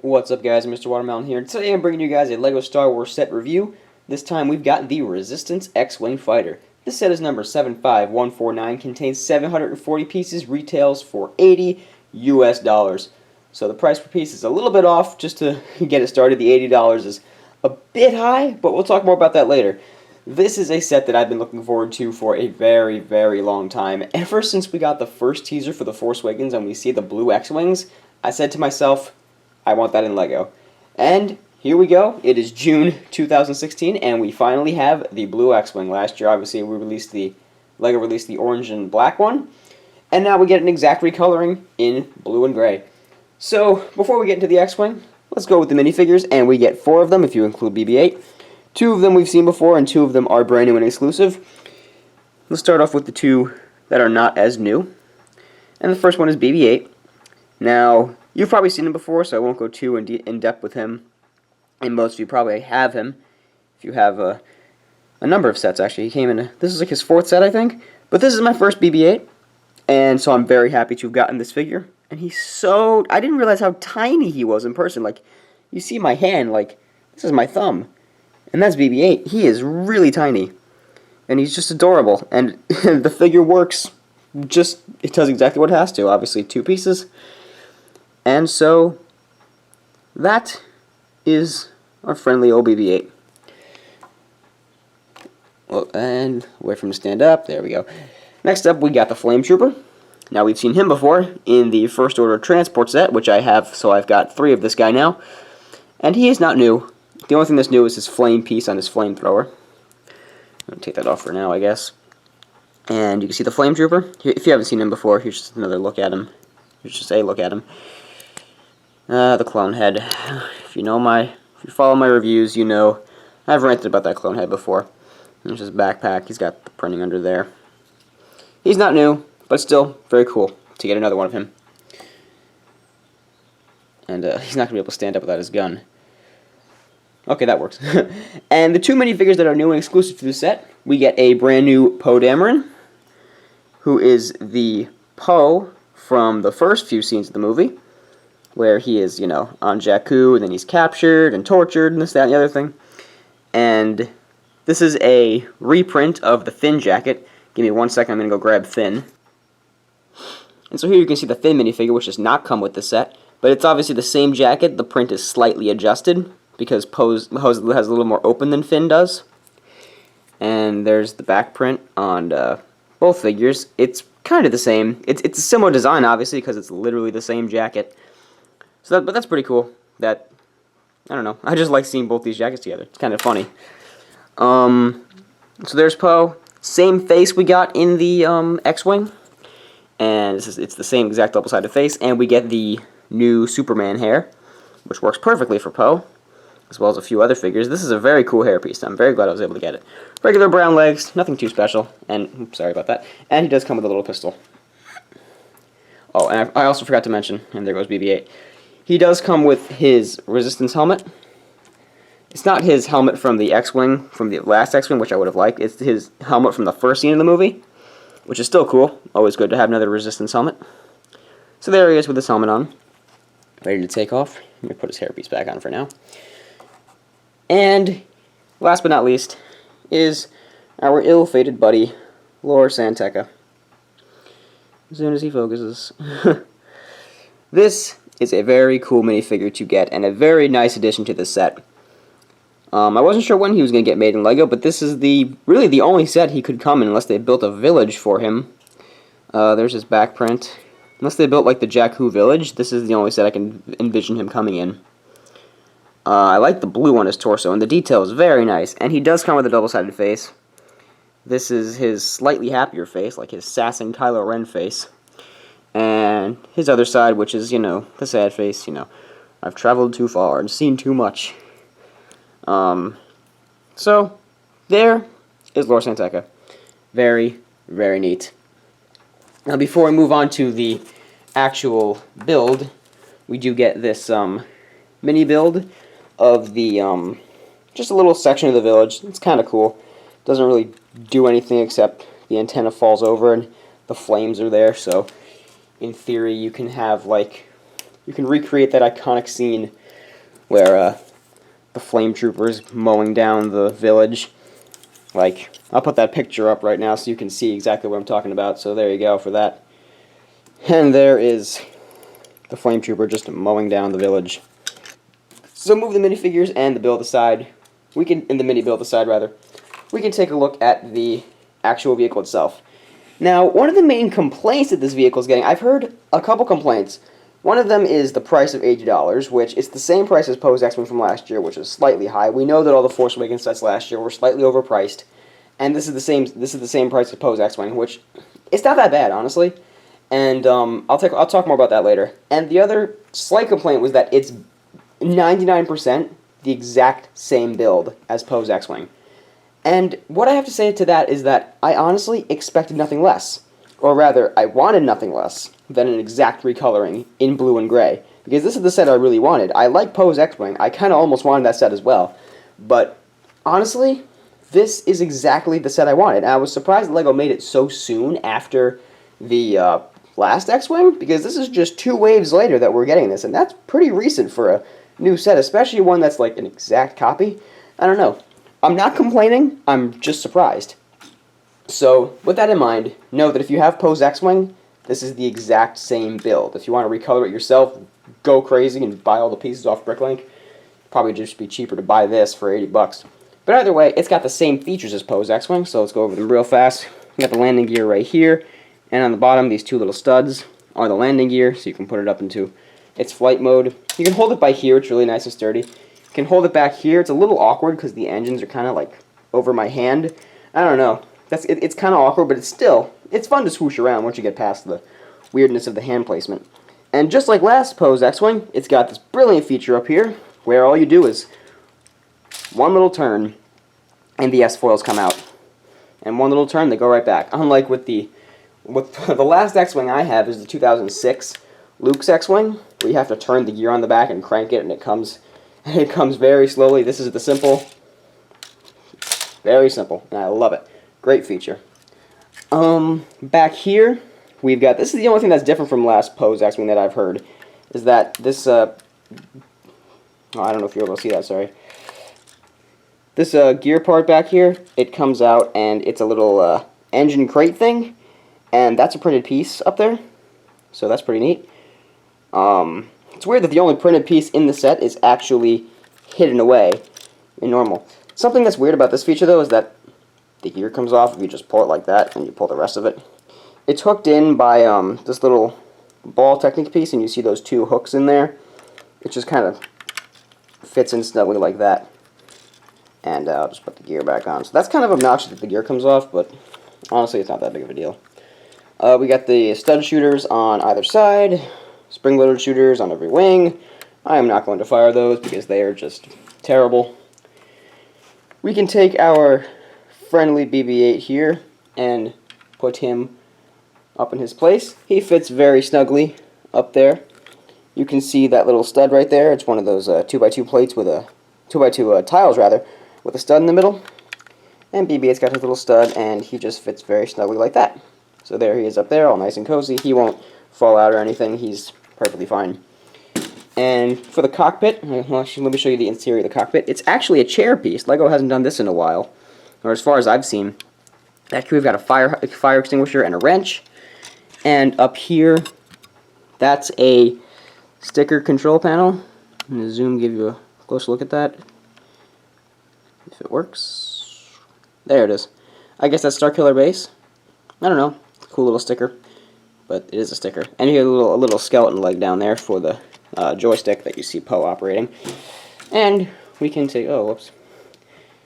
What's up, guys? MisterWaterMelon here. Today I'm bringing you guys a LEGO Star Wars set review. This time we've got the Resistance X-Wing Fighter. This set is number 75149, contains 740 pieces, retails for $80 US. So the price per piece is a little bit off just to get it started. The $80 is a bit high, but we'll talk more about that later. This is a set that I've been looking forward to for a very, very long time. Ever since we got the first teaser for The Force Awakens and we see the blue X-Wings, I said to myself, I want that in LEGO. And here we go. It is June 2016, and we finally have the blue X-Wing. Last year, obviously, LEGO released the orange and black one, and now we get an exact recoloring in blue and gray. So, before we get into the X-Wing, let's go with the minifigures, and we get 4 of them if you include BB-8. 2 of them we've seen before, and 2 of them are brand new and exclusive. Let's start off with the 2 that are not as new. And the first one is BB-8. Now, you've probably seen him before, so I won't go too in depth with him. And most of you probably have him, if you have a number of sets, actually. He came in, this is like his 4th set, I think. But this is my first BB-8, and so I'm very happy to have gotten this figure. And he's so, I didn't realize how tiny he was in person. Like, you see my hand, like, this is my thumb. And that's BB-8. He is really tiny. And he's just adorable. And the figure works just, it does exactly what it has to. Obviously, 2 pieces. And so, that is our friendly old BB-8. Well, and wait for him to stand up. There we go. Next up, we got the Flame Trooper. Now, we've seen him before in the First Order Transport set, which I have, so I've got 3 of this guy now. And he is not new. The only thing that's new is his flame piece on his flamethrower. I'm going to take that off for now, I guess. And you can see the Flame Trooper. If you haven't seen him before, here's just another look at him. Here's just a look at him. The clone head. If you follow my reviews, you know I've ranted about that clone head before. There's his backpack. He's got the printing under there. He's not new, but still very cool to get another one of him. And he's not going to be able to stand up without his gun. Okay, that works. And the 2 minifigures that are new and exclusive to the set, we get a brand new Poe Dameron, who is the Poe from the first few scenes of the movie, where he is, you know, on Jakku, and then he's captured and tortured, and this, that, and the other thing. And this is a reprint of the Finn jacket. Give me 1 second, I'm going to go grab Finn. And so here you can see the Finn minifigure, which does not come with the set, but it's obviously the same jacket. The print is slightly adjusted, because Poe has a little more open than Finn does. And there's the back print on both figures. It's kind of the same. It's a similar design, obviously, because it's literally the same jacket. So but that's pretty cool. I don't know. I just like seeing both these jackets together. It's kind of funny. So there's Poe. Same face we got in the X-Wing. And it's the same exact double-sided face. And we get the new Superman hair, which works perfectly for Poe, as well as a few other figures. This is a very cool hairpiece. I'm very glad I was able to get it. Regular brown legs, nothing too special. And, oops, sorry about that. And he does come with a little pistol. Oh, and I also forgot to mention, and there goes BB-8. He does come with his Resistance helmet. It's not his helmet from the X-Wing, from the last X-Wing, which I would have liked. It's his helmet from the first scene of the movie, which is still cool. Always good to have another Resistance helmet. So there he is with his helmet on, ready to take off. Let me put his hairpiece back on for now. And, last but not least, is our ill-fated buddy, Lor Santeca. As soon as he focuses. This is a very cool minifigure to get, and a very nice addition to the set. I wasn't sure when he was going to get made in LEGO, but this is really the only set he could come in unless they built a village for him. There's his back print. Unless they built like the Jakku village, this is the only set I can envision him coming in. I like the blue on his torso, and the detail is very nice. And he does come with a double-sided face. This is his slightly happier face, like his sassing Kylo Ren face. And his other side, which is, you know, the sad face, you know, I've traveled too far and seen too much. So, there is Lor Santeca. Very, very neat. Now, before we move on to the actual build, we do get this, mini build of the, just a little section of the village. It's kind of cool. Doesn't really do anything except the antenna falls over and the flames are there, so in theory you can have, like, you can recreate that iconic scene where the flame troopers mowing down the village. Like, I'll put that picture up right now so you can see exactly what I'm talking about. So there you go for that. And there is the flame trooper just mowing down the village. So move the minifigures and the build aside. The mini build aside rather. We can take a look at the actual vehicle itself. Now, one of the main complaints that this vehicle is getting, I've heard a couple complaints. One of them is the price of $80, which is the same price as Poe's X-Wing from last year, which is slightly high. We know that all the Force Awakens sets last year were slightly overpriced, and this is the same price as Poe's X-Wing, which it's not that bad, honestly. And I'll talk more about that later. And the other slight complaint was that it's 99% the exact same build as Poe's X-Wing. And what I have to say to that is that I honestly expected nothing less. Or rather, I wanted nothing less than an exact recoloring in blue and gray. Because this is the set I really wanted. I like Poe's X-Wing. I kind of almost wanted that set as well. But honestly, this is exactly the set I wanted. And I was surprised that LEGO made it so soon after the last X-Wing. Because this is just 2 waves later that we're getting this. And that's pretty recent for a new set. Especially one that's like an exact copy. I don't know. I'm not complaining, I'm just surprised. So, with that in mind, know that if you have Poe's X-Wing, this is the exact same build. If you want to recolor it yourself, go crazy and buy all the pieces off Bricklink. Probably just be cheaper to buy this for $80. But either way, it's got the same features as Poe's X-Wing, so let's go over them real fast. You got the landing gear right here, and on the bottom, these 2 little studs are the landing gear, so you can put it up into its flight mode. You can hold it by here, it's really nice and sturdy. Can hold it back here. It's a little awkward because the engines are kind of like over my hand. I don't know. It's kind of awkward, but it's fun to swoosh around once you get past the weirdness of the hand placement. And just like last Poe's X-Wing, it's got this brilliant feature up here where all you do is one little turn and the S-foils come out. And one little turn, they go right back. Unlike with the last X-Wing I have is the 2006 Luke's X-Wing, where you have to turn the gear on the back and crank it and it comes very slowly. This is the simple. Very simple. And I love it. Great feature. Back here, we've got... This is the only thing that's different from last Poe's X-Wing that I've heard. Is that this... Oh, I don't know if you're able to see that, sorry. This gear part back here, it comes out and it's a little engine crate thing. And that's a printed piece up there. So that's pretty neat. It's weird that the only printed piece in the set is actually hidden away in normal. Something that's weird about this feature, though, is that the gear comes off if you just pull it like that and you pull the rest of it. It's hooked in by this little ball technique piece, and you see those 2 hooks in there. It just kind of fits in snugly like that. And I'll just put the gear back on. So that's kind of obnoxious that the gear comes off, but honestly, it's not that big of a deal. We got the stud shooters on either side. Spring-loaded shooters on every wing. I am not going to fire those because they are just terrible. We can take our friendly BB-8 here and put him up in his place. He fits very snugly up there. You can see that little stud right there. It's one of those 2x2 plates with a 2x2 tiles rather, with a stud in the middle. And BB-8's got his little stud, and he just fits very snugly like that. So there he is up there, all nice and cozy. He won't fall out or anything. He's perfectly fine. And for the cockpit, well, actually, let me show you the interior of the cockpit. It's actually a chair piece. LEGO hasn't done this in a while, or as far as I've seen. Actually, we've got a fire extinguisher and a wrench. And up here, that's a sticker control panel. I'm going to zoom, give you a closer look at that. If it works. There it is. I guess that's Starkiller Base. I don't know. Cool little sticker. But it is a sticker. And you have a little skeleton leg down there for the joystick that you see Poe operating. And we can take... Oh, whoops.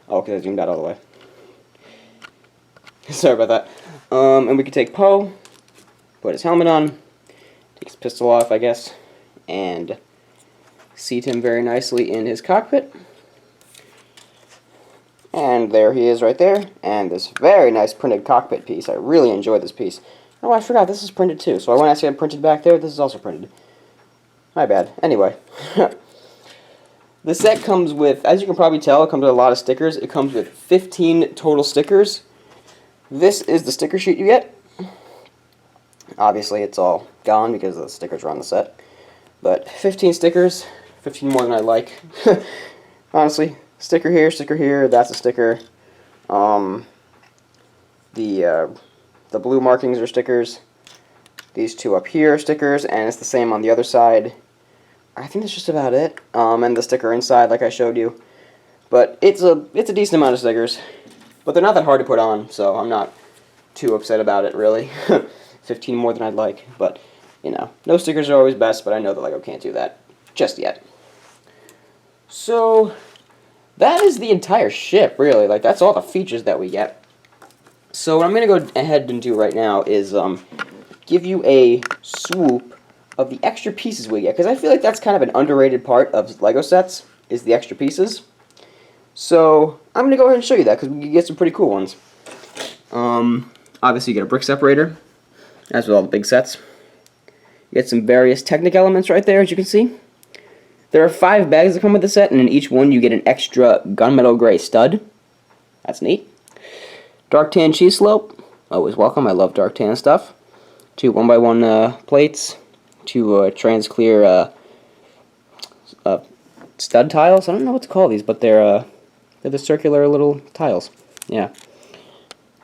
Oh, because I zoomed out all the way. Sorry about that. And we can take Poe, put his helmet on, take his pistol off, I guess, and seat him very nicely in his cockpit. And there he is right there. And this very nice printed cockpit piece. I really enjoyed this piece. Oh, I forgot, this is printed too. So when I say I'm printed back there, this is also printed. My bad. Anyway. The set comes with, as you can probably tell, it comes with a lot of stickers. It comes with 15 total stickers. This is the sticker sheet you get. Obviously, it's all gone because the stickers are on the set. But 15 stickers. 15 more than I like. Honestly, sticker here, that's a sticker. The blue markings are stickers. These two up here are stickers, and it's the same on the other side. I think that's just about it. And the sticker inside, like I showed you. But it's a decent amount of stickers. But they're not that hard to put on, so I'm not too upset about it, really. 15 more than I'd like, but, you know, no stickers are always best, but I know that LEGO can't do that just yet. So, that is the entire ship, really. Like, that's all the features that we get. So what I'm going to go ahead and do right now is give you a swoop of the extra pieces we get, because I feel like that's kind of an underrated part of LEGO sets, is the extra pieces. So I'm going to go ahead and show you that, because we can get some pretty cool ones. Obviously you get a brick separator, as with all the big sets. You get some various Technic elements right there, as you can see. There are 5 bags that come with the set, and in each one you get an extra gunmetal gray stud. That's neat. Dark tan cheese slope, always welcome, I love dark tan stuff. 2 1x1 plates, 2 trans clear stud tiles. I don't know what to call these, but they're the circular little tiles. Yeah.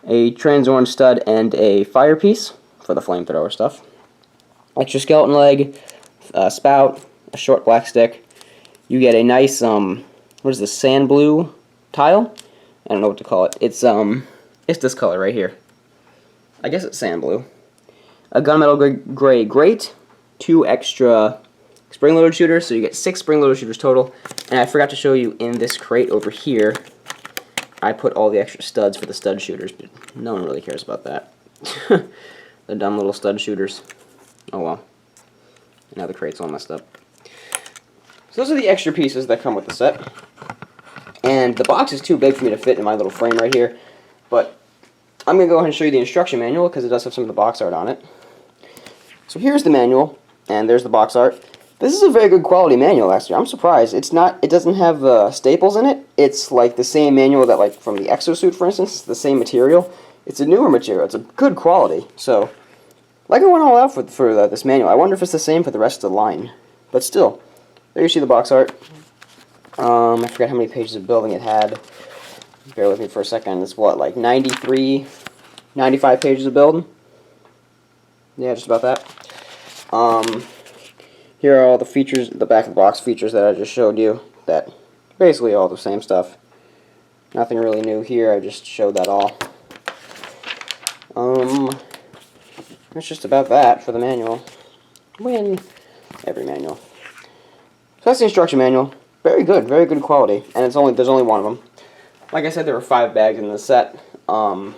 A trans orange stud and a fire piece for the flamethrower stuff. Extra skeleton leg, spout, a short black stick. You get a nice what is this, sand blue tile? I don't know what to call it. It's this color right here. I guess it's sand blue. A gunmetal gray grate, 2 extra spring-loaded shooters, so you get 6 spring-loaded shooters total. And I forgot to show you in this crate over here, I put all the extra studs for the stud shooters, but no one really cares about that. The dumb little stud shooters. Oh well. Now the crate's all messed up. So those are the extra pieces that come with the set. And the box is too big for me to fit in my little frame right here, but I'm going to go ahead and show you the instruction manual because it does have some of the box art on it. So here's the manual, and there's the box art. This is a very good quality manual, actually. I'm surprised. It doesn't have staples in it. It's like the same manual that, like, from the exosuit, for instance. It's the same material. It's a newer material. It's a good quality. So, LEGO went all out for this manual. I wonder if it's the same for the rest of the line. But still, there you see the box art. I forgot how many pages of building it had. Bear with me for a second. It's what, like 93, 95 pages of build? Yeah, just about that. Here are all the features, the back of the box features that I just showed you. That basically all the same stuff. Nothing really new here. I just showed that all. That's just about that for the manual. Win every manual. So that's the instruction manual. Very good quality, and there's only one of them. Like I said, there were 5 bags in the set. How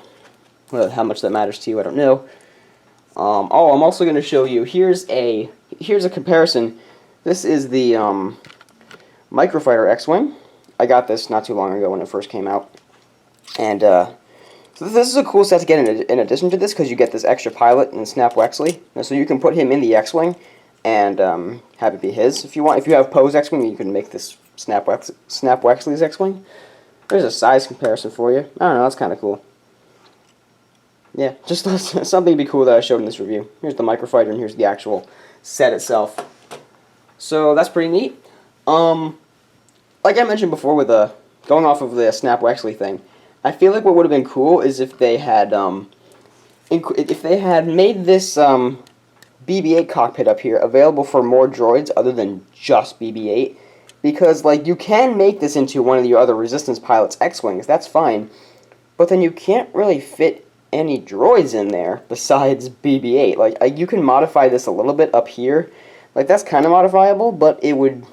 much that matters to you, I don't know. Oh, I'm also going to show you. Here's a comparison. This is the Microfighter X-Wing. I got this not too long ago when it first came out, and so this is a cool set to get in addition to this because you get this extra pilot and Snap Wexley, and so you can put him in the X-Wing and have it be his if you want. If you have Poe's X-Wing, you can make this Snap Wexley's X-Wing. There's a size comparison for you. I don't know, that's kind of cool. Yeah, just something to be cool that I showed in this review. Here's the Microfighter, and here's the actual set itself. So that's pretty neat. Like I mentioned before, with going off of the Snap Wexley thing, I feel like what would have been cool is if they had made this BB-8 cockpit up here available for more droids other than just BB-8. Because, like, you can make this into one of your other Resistance pilots' X-Wings, that's fine, but then you can't really fit any droids in there besides BB-8. Like, you can modify this a little bit up here. Like, that's kind of modifiable, but it would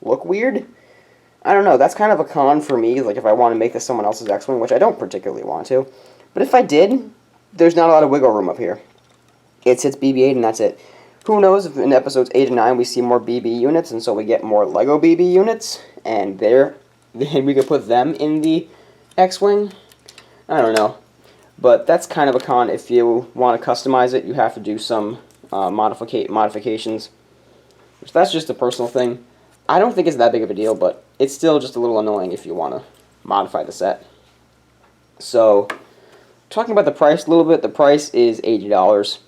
look weird. I don't know, that's kind of a con for me, like, if I want to make this someone else's X-Wing, which I don't particularly want to. But if I did, there's not a lot of wiggle room up here. It sits BB-8 and that's it. Who knows if in episodes 8 and 9 we see more BB units, and so we get more LEGO BB units, and then we could put them in the X-Wing? I don't know. But that's kind of a con. If you want to customize it, you have to do some modifications. Which that's just a personal thing. I don't think it's that big of a deal, but it's still just a little annoying if you want to modify the set. So, talking about the price a little bit, the price is $80.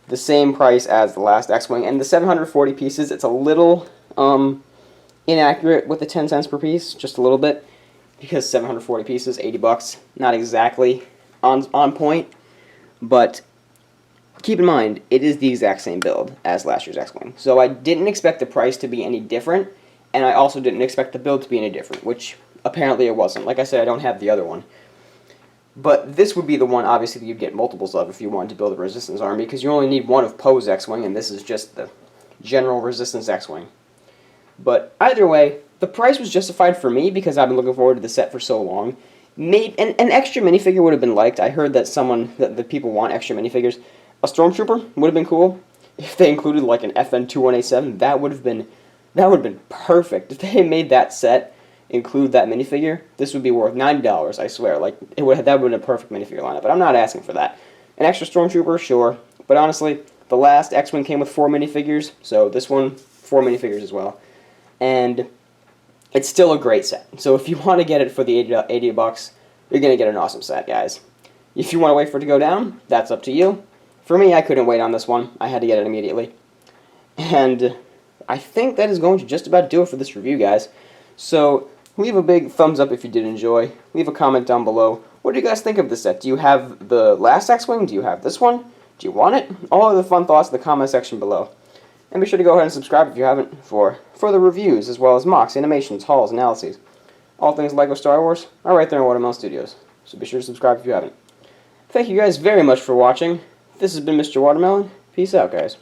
The same price as the last X-Wing, and the 740 pieces, it's a little inaccurate with the 10 cents per piece, just a little bit, because 740 pieces, 80 bucks, not exactly on point, but keep in mind, it is the exact same build as last year's X-Wing. So I didn't expect the price to be any different, and I also didn't expect the build to be any different, which apparently it wasn't. Like I said, I don't have the other one. But this would be the one, obviously, that you'd get multiples of if you wanted to build a Resistance army, because you only need one of Poe's X-Wing, and this is just the general Resistance X-Wing. But either way, the price was justified for me, because I've been looking forward to the set for so long. An extra minifigure would have been liked. I heard that the people want extra minifigures. A Stormtrooper would have been cool. If they included like an FN2187, that would have been perfect. If they made that set include that minifigure, this would be worth $90, I swear. Like that would have been a perfect minifigure lineup, but I'm not asking for that. An extra Stormtrooper, sure, but honestly, the last X-Wing came with 4 minifigures, so this one 4 minifigures as well. And it's still a great set. So if you want to get it for the 80 bucks, you're going to get an awesome set, guys. If you want to wait for it to go down, that's up to you. For me, I couldn't wait on this one. I had to get it immediately. And I think that is going to just about do it for this review, guys. So leave a big thumbs up if you did enjoy. Leave a comment down below. What do you guys think of this set? Do you have the last X-Wing? Do you have this one? Do you want it? All of the fun thoughts in the comment section below. And be sure to go ahead and subscribe if you haven't for further reviews, as well as mocks, animations, hauls, analyses. All things LEGO Star Wars are right there in Watermelon Studios. So be sure to subscribe if you haven't. Thank you guys very much for watching. This has been Mr. Watermelon. Peace out, guys.